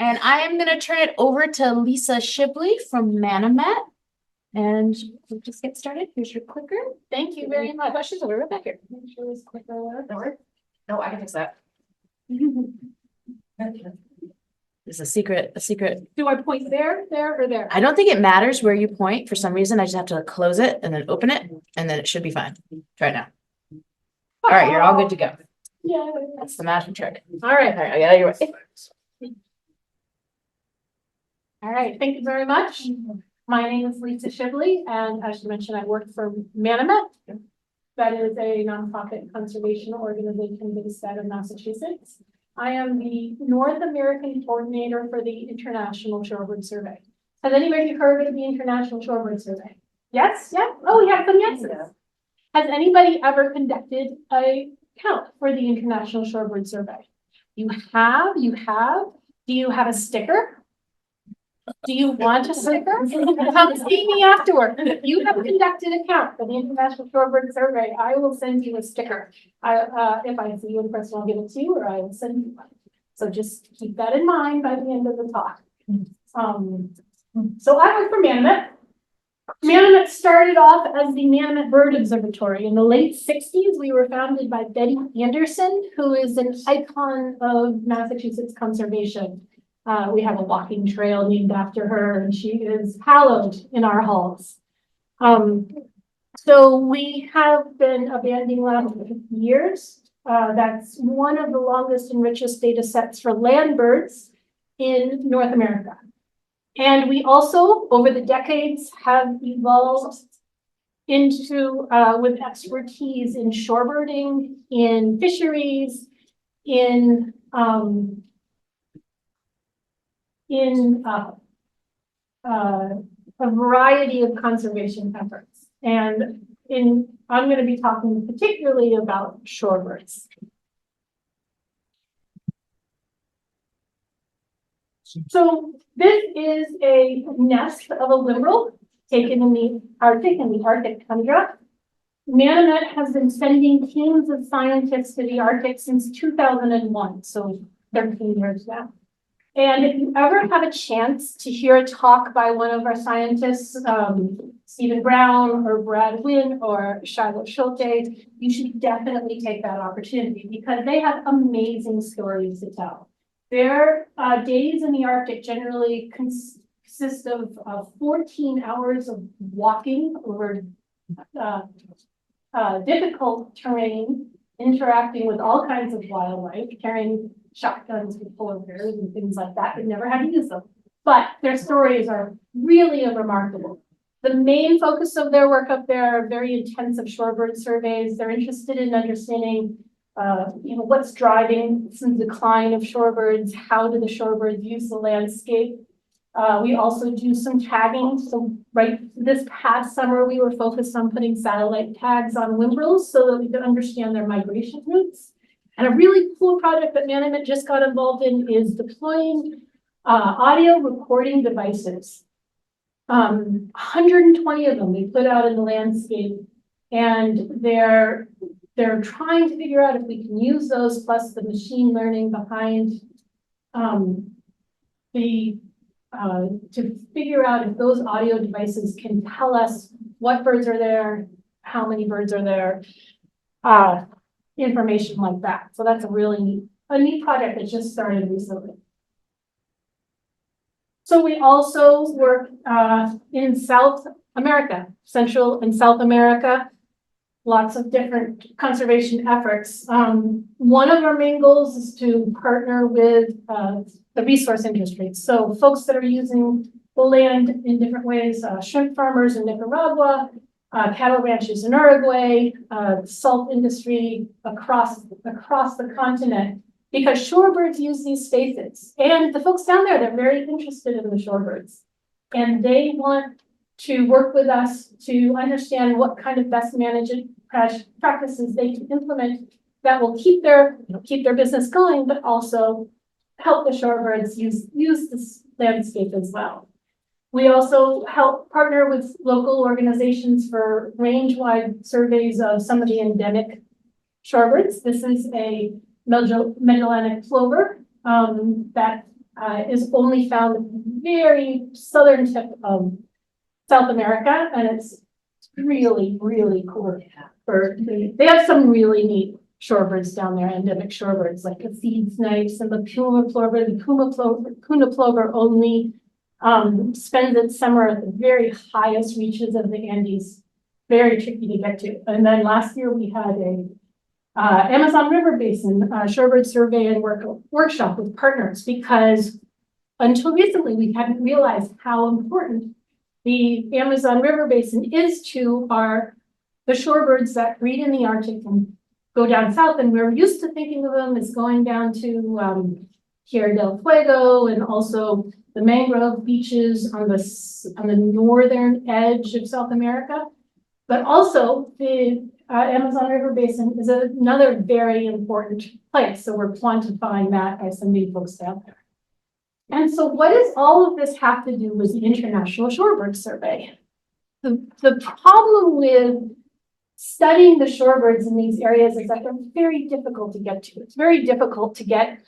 And I am going to turn it over to Lisa Schibley from Manomet. And we'll just get started. Here's your clicker. Thank you very much. Questions? I'll be right back here. Make sure this clicker works. No, I can fix that. It's a secret. Do I point there, or there? I don't think it matters where you point. For some reason, I just have to close it and then open it, and then it should be fine. Try it now. All right, you're all good to go. Yeah. That's the magic trick. All right. I got your way. All right. Thank you very much. My name is Lisa Schibley, and as you mentioned, I work for Manomet. That is a nonprofit conservation organization based out of Massachusetts. I am the North American coordinator for the International Shorebird Survey. Has anybody heard of the International Shorebird Survey? Yes? Yeah? Oh, we have some yeses. Has anybody ever conducted a count for the International Shorebird Survey? You have? Do you have a sticker? Do you want a sticker? Come see me afterward. If you have conducted a count for the International Shorebird Survey, I will send you a sticker. If I see you in person, I'll give it to you, or I will send you one. So just keep that in mind by the end of the talk. So I work for Manomet. Manomet started off as the Manomet Bird Observatory. In the late 60s, we were founded by Betty Anderson, who is an icon of Massachusetts conservation. We have a walking trail named after her, and she is hallowed in our halls. So we have been abandoning land for 50 years. That's one of the longest and richest data sets for land birds in North America. And we also, over the decades, have evolved into, with expertise in shorebirding, in fisheries, in a variety of conservation efforts. And I'm going to be talking particularly about shorebirds. So this is a nest of a whimbrel taken in the Arctic tundra. Manomet has been sending teams of scientists to the Arctic since 2001, so 13 years now. And if you ever have a chance to hear a talk by one of our scientists, Stephen Brown or Brad Wynn or Charlotte Schulte, you should definitely take that opportunity because they have amazing stories to tell. Their days in the Arctic generally consist of 14 hours of walking over difficult terrain, interacting with all kinds of wildlife, carrying shotguns with polar bears and things like that. We've never had to use them, but their stories are really remarkable. The main focus of their work up there are very intensive shorebird surveys. They're interested in understanding, what's driving some decline of shorebirds. How do the shorebirds use the landscape? We also do some tagging. So right this past summer, we were focused on putting satellite tags on whimbrels so that we could understand their migration routes. And a really cool project that Manomet just got involved in is deploying audio recording devices. 120 of them we put out in the landscape, and they're trying to figure out if we can use those, plus the machine learning behind to figure out if those audio devices can tell us what birds are there, how many birds are there, information like that. So that's a really neat project that just started recently. So we also work in South America, Central and South America, lots of different conservation efforts. One of our main goals is to partner with the resource industry. So folks that are using the land in different ways, shrimp farmers in Nicaragua, cattle ranches in Uruguay, salt industry across the continent, because shorebirds use these spaces. And the folks down there, they're very interested in the shorebirds. And they want to work with us to understand what kind of best management practices they can implement that will keep their business going, but also help the shorebirds use this landscape as well. We also help partner with local organizations for range-wide surveys of some of the endemic shorebirds. This is a Magellanic plover that is only found at the very southern tip of South America, and it's really, really cool. They have some really neat shorebirds down there, endemic shorebirds like the seed snipes and the puma plover. The puma plover only spends its summer at the very highest reaches of the Andes. Very tricky to get to. And then last year we had a Amazon River Basin shorebird survey and workshop with partners, because until recently we hadn't realized how important the Amazon River Basin is to the shorebirds that breed in the Arctic and go down south. And we're used to thinking of them as going down to Tierra del Fuego and also the mangrove beaches on the northern edge of South America. But also the Amazon River Basin is another very important place. So we're quantifying that by sending folks down there. And so what does all of this have to do with the International Shorebird Survey? The problem with studying the shorebirds in these areas is that they're very difficult to get to. It's very difficult to get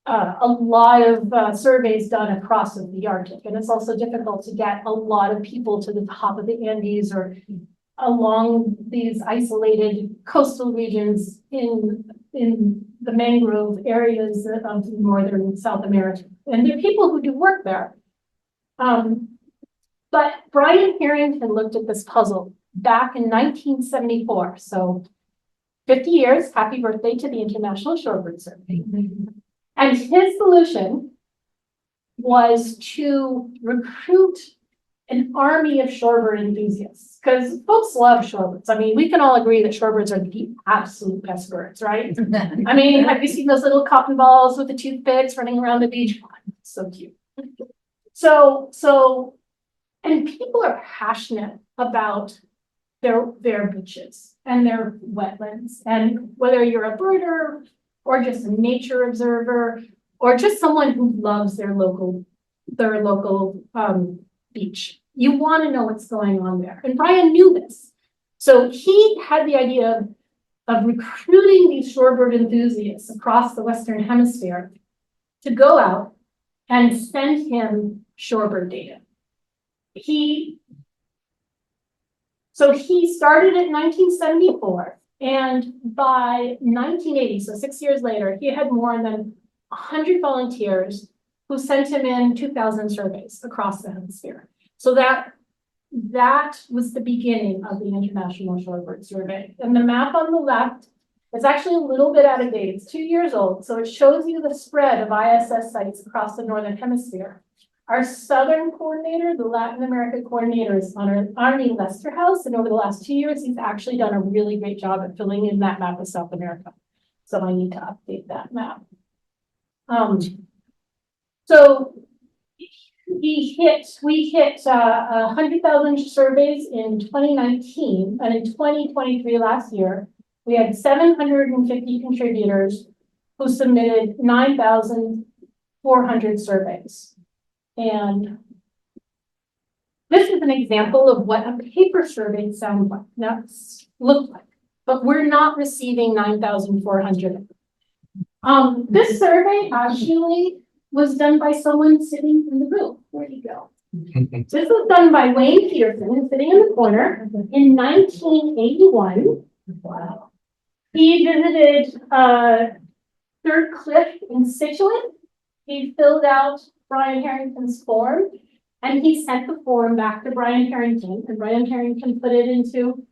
a lot of surveys done across the Arctic. And it's also difficult to get a lot of people to the top of the Andes or along these isolated coastal regions in the mangrove areas of northern South America. And there are people who do work there. But Brian Harrington looked at this puzzle back in 1974. So 50 years, happy birthday to the International Shorebird Survey. And his solution was to recruit an army of shorebird enthusiasts, because folks love shorebirds. I mean, we can all agree that shorebirds are the absolute best birds, right? I mean, have you seen those little cotton balls with the toothpicks running around the beach? So cute. And people are passionate about their beaches and their wetlands. And whether you're a birder or just a nature observer or just someone who loves their local beach, you want to know what's going on there. And Brian knew this. So he had the idea of recruiting these shorebird enthusiasts across the Western Hemisphere to go out and send him shorebird data. So he started in 1974, and by 1980, so 6 years later, he had more than 100 volunteers who sent him in 2,000 surveys across the hemisphere. So that was the beginning of the International Shorebird Survey. And the map on the left is actually a little bit out of date. It's 2 years old, so it shows you the spread of ISS sites across the Northern Hemisphere. Our Southern coordinator, the Latin America coordinator, is Arnie Lesterhouse, and over the last 2 years, he's actually done a really great job at filling in that map of South America. So I need to update that map. So we hit 100,000 surveys in 2019, and in 2023, last year, we had 750 contributors who submitted 9,400 surveys. And this is an example of what a paper survey sounds like, look like, but we're not receiving 9,400. This survey actually was done by someone sitting in the room. Where'd he go? This was done by Wayne Peterson, who's sitting in the corner, in 1981. Wow. He visited Third Cliff in Scituate. He filled out Brian Harrington's form, and he sent the form back to Brian Harrington, and Brian Harrington put it into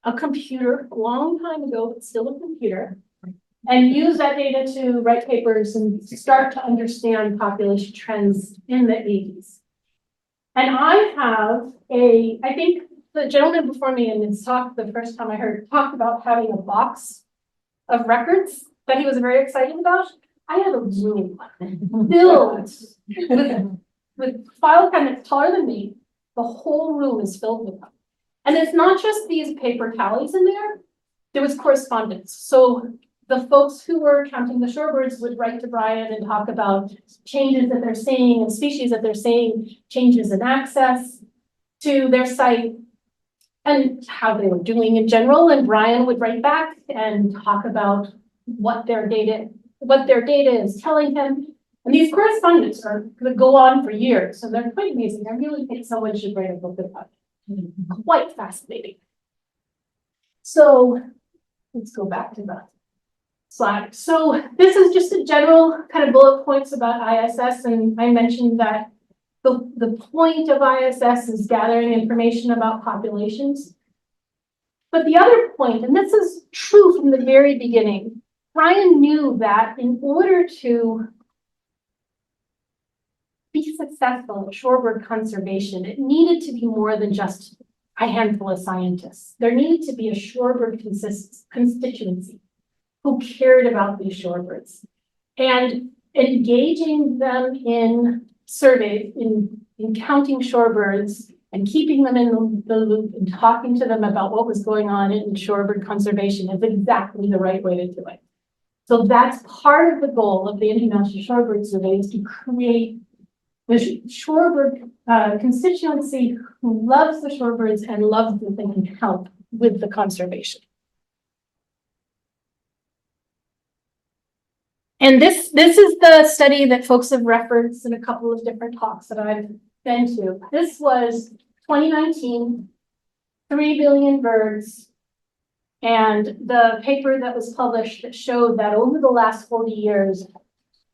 a computer a long time ago, but still a computer, and use that data to write papers and start to understand population trends in the 80s. And I think the gentleman before me in his talk, the first time I heard, talked about having a box of records that he was very excited about. I have a room filled with file cabinets taller than me. The whole room is filled with them. And it's not just these paper tallies in there. There was correspondence. So the folks who were counting the shorebirds would write to Brian and talk about changes that they're seeing and species that they're seeing, changes in access to their site and how they were doing in general. And Brian would write back and talk about what their data is telling him. And these correspondence are going to go on for years, so they're quite amazing. I really think someone should write a book about it. Quite fascinating. So let's go back to the slide. So this is just a general kind of bullet points about ISS, and I mentioned that the point of ISS is gathering information about populations. But the other point, and this is true from the very beginning, Brian knew that in order to be successful at shorebird conservation, it needed to be more than just a handful of scientists. There needed to be a shorebird constituency who cared about these shorebirds. And engaging them in surveys, in counting shorebirds and keeping them in the loop and talking to them about what was going on in shorebird conservation is exactly the right way to do it. So that's part of the goal of the International Shorebird Survey, is to create the shorebird constituency who loves the shorebirds and loves that they can help with the conservation. And this is the study that folks have referenced in a couple of different talks that I've been to. This was 2019, 3 billion birds. And the paper that was published that showed that over the last 40 years,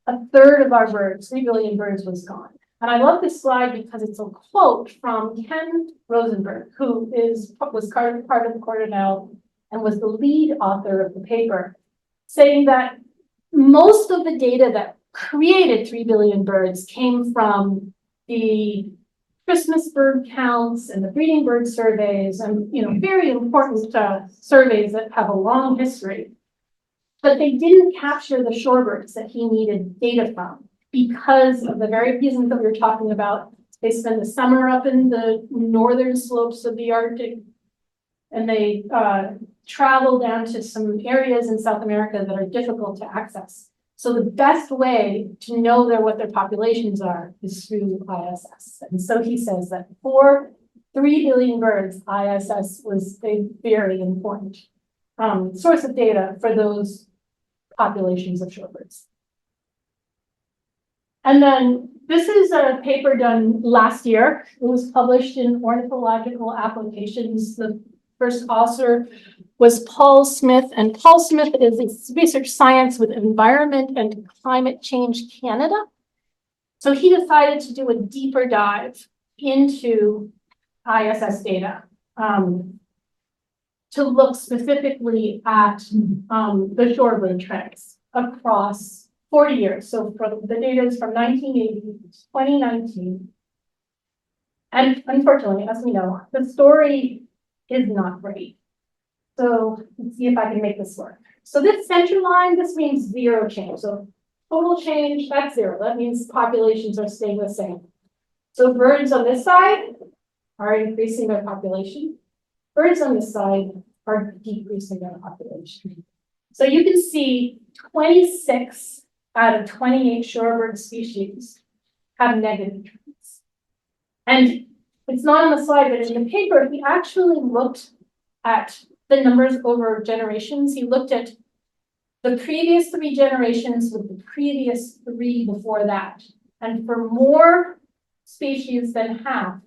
a third of our birds, 3 billion birds, was gone. And I love this slide because it's a quote from Ken Rosenberg, who was part of the Cornell and was the lead author of the paper, saying that most of the data that created 3 billion birds came from the Christmas bird counts and the breeding bird surveys and, very important surveys that have a long history. But they didn't capture the shorebirds that he needed data from because of the very reasons that we were talking about. They spend the summer up in the northern slopes of the Arctic, and they travel down to some areas in South America that are difficult to access. So the best way to know what their populations are is through ISS. And so he says that for 3 billion birds, ISS was a very important source of data for those populations of shorebirds. And then this is a paper done last year. It was published in Ornithological Applications. The first author was Paul Smith, and Paul Smith is a research science with Environment and Climate Change Canada. So he decided to do a deeper dive into ISS data to look specifically at the shorebird trends across 40 years. So the data is from 1980 to 2019. And unfortunately, as we know, the story is not great. So let's see if I can make this work. So this center line, this means zero change. So total change, that's zero. That means populations are staying the same. So birds on this side are increasing their population. Birds on this side are decreasing their population. So you can see 26 out of 28 shorebird species have negative trends. And it's not on the slide, but in the paper, he actually looked at the numbers over generations. He looked at the previous 3 generations with the previous 3 before that. And for more species than half,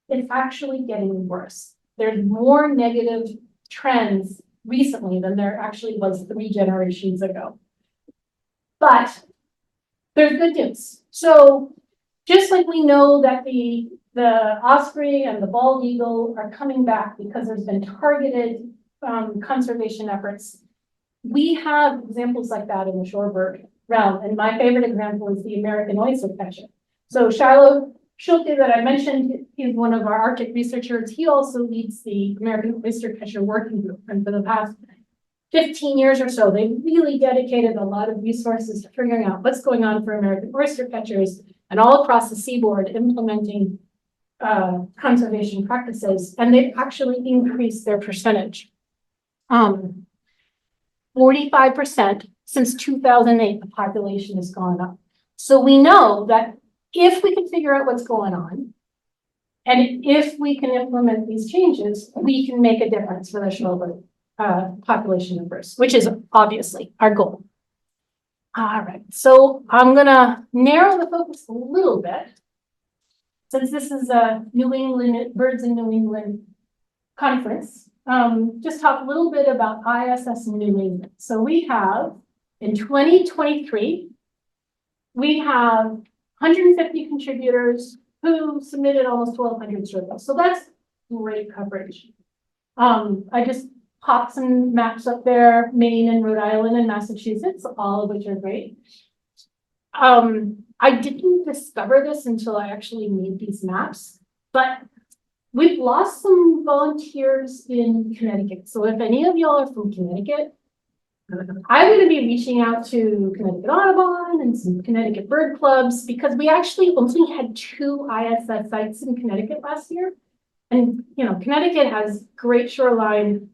it's actually getting worse. There's more negative trends recently than there actually was 3 generations ago. But there's good news. So just like we know that the osprey and the bald eagle are coming back because there's been targeted conservation efforts, we have examples like that in the shorebird realm. And my favorite example is the American oyster catcher. So Shiloh Schulte that I mentioned is one of our Arctic researchers. He also leads the American oyster catcher working group. And for the past 15 years or so, they've really dedicated a lot of resources to figuring out what's going on for American oyster catchers and all across the seaboard implementing conservation practices. And they've actually increased their percentage. 45% since 2008, the population has gone up. So we know that if we can figure out what's going on, and if we can implement these changes, we can make a difference for the shorebird population numbers, which is obviously our goal. All right, so I'm gonna narrow the focus a little bit. Since this is a New England, Birds in New England conference, just talk a little bit about ISS in New England. So we have, in 2023, we have 150 contributors who submitted almost 1,200 surveys. So that's great coverage. I just popped some maps up there, Maine and Rhode Island and Massachusetts, all of which are great. I didn't discover this until I actually made these maps, but we've lost some volunteers in Connecticut. So if any of y'all are from Connecticut, I'm going to be reaching out to Connecticut Audubon and some Connecticut bird clubs because we actually only had 2 ISS sites in Connecticut last year. And, you know, Connecticut has great shoreline,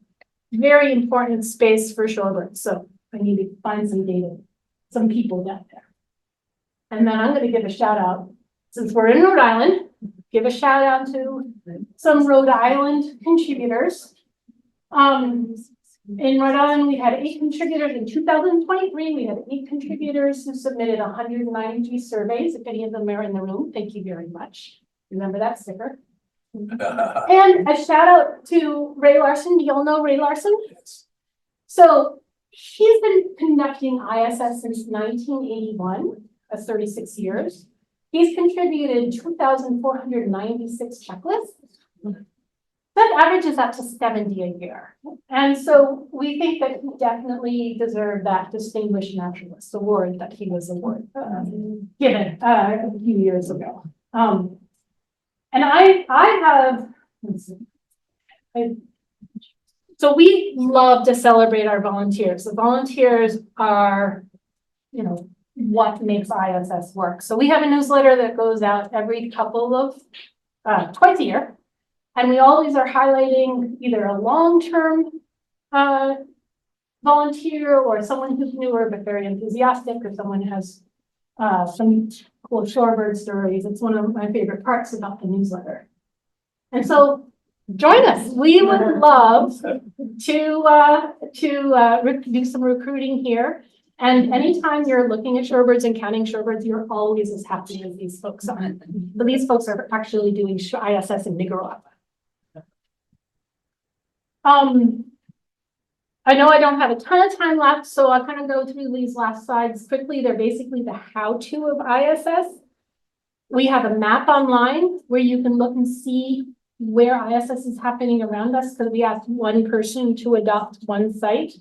very important space for shorebirds. So I need to find some data, some people down there. And then I'm going to give a shout out, since we're in Rhode Island, give a shout out to some Rhode Island contributors. In Rhode Island, we had 8 contributors. In 2023, we had 8 contributors who submitted 193 surveys. If any of them are in the room, thank you very much. Remember that sticker. And a shout out to Ray Larson. Do y'all know Ray Larson? Yes. So he's been conducting ISS since 1981. That's 36 years. He's contributed 2,496 checklists. That averages up to 70 a year. And so we think that he definitely deserved that Distinguished Naturalist Award that he was given a few years ago. And I have, so we love to celebrate our volunteers. The volunteers are, you know, what makes ISS work. So we have a newsletter that goes out every couple of, twice a year. And we always are highlighting either a long-term volunteer or someone who's newer but very enthusiastic, or someone has some cool shorebird stories. It's one of my favorite parts about the newsletter. And so join us. We would love to do some recruiting here. And anytime you're looking at shorebirds and counting shorebirds, you're always as happy as these folks are. But these folks are actually doing ISS in Nicaragua. I know I don't have a ton of time left, so I'll kind of go through these last slides quickly. They're basically the how-to of ISS. We have a map online where you can look and see where ISS is happening around us, because we asked one person to adopt one site.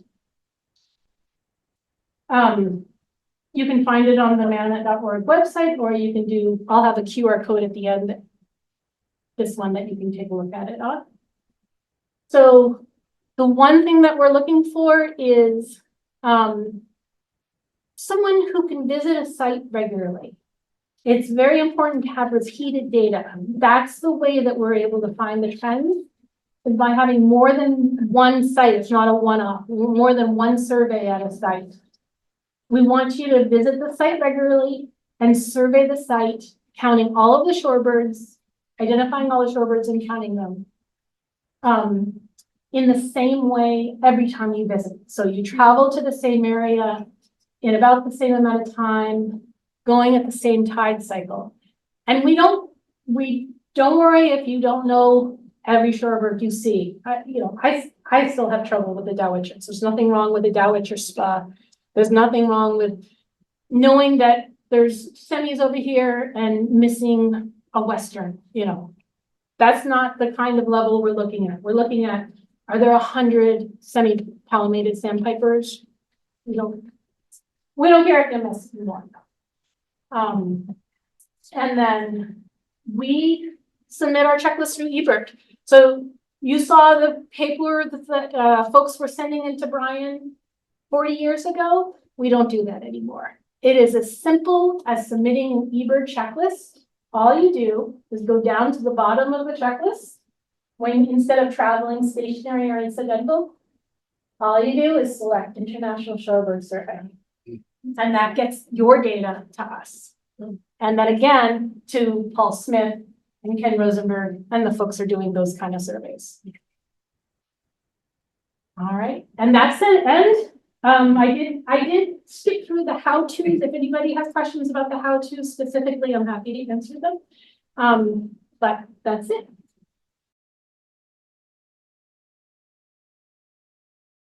You can find it on the manomet.org website, or you can do, I'll have a QR code at the end, this one that you can take a look at it on. So the one thing that we're looking for is someone who can visit a site regularly. It's very important to have repeated data. That's the way that we're able to find the trends, is by having more than one site. It's not a one-off, more than one survey at a site. We want you to visit the site regularly and survey the site, counting all of the shorebirds, identifying all the shorebirds and counting them. In the same way every time you visit. So you travel to the same area in about the same amount of time, going at the same tide cycle. And we don't worry if you don't know every shorebird you see. I still have trouble with the dowitchers. There's nothing wrong with the dowitcher spa. There's nothing wrong with knowing that there's semis over here and missing a western, you know. That's not the kind of level we're looking at. We're looking at, are there 100 semi-palmated sandpipers? We don't care if you miss one. And then we submit our checklist through eBird. So you saw the paper that folks were sending into Brian 40 years ago. We don't do that anymore. It is as simple as submitting an eBird checklist. All you do is go down to the bottom of the checklist. When instead of traveling stationary or incidental, all you do is select International Shorebird Survey. And that gets your data to us. And then again, to Paul Smith and Ken Rosenberg, and the folks are doing those kind of surveys. All right, and that's it. And I did skip through the how-tos. If anybody has questions about the how-tos specifically, I'm happy to answer them. But that's it.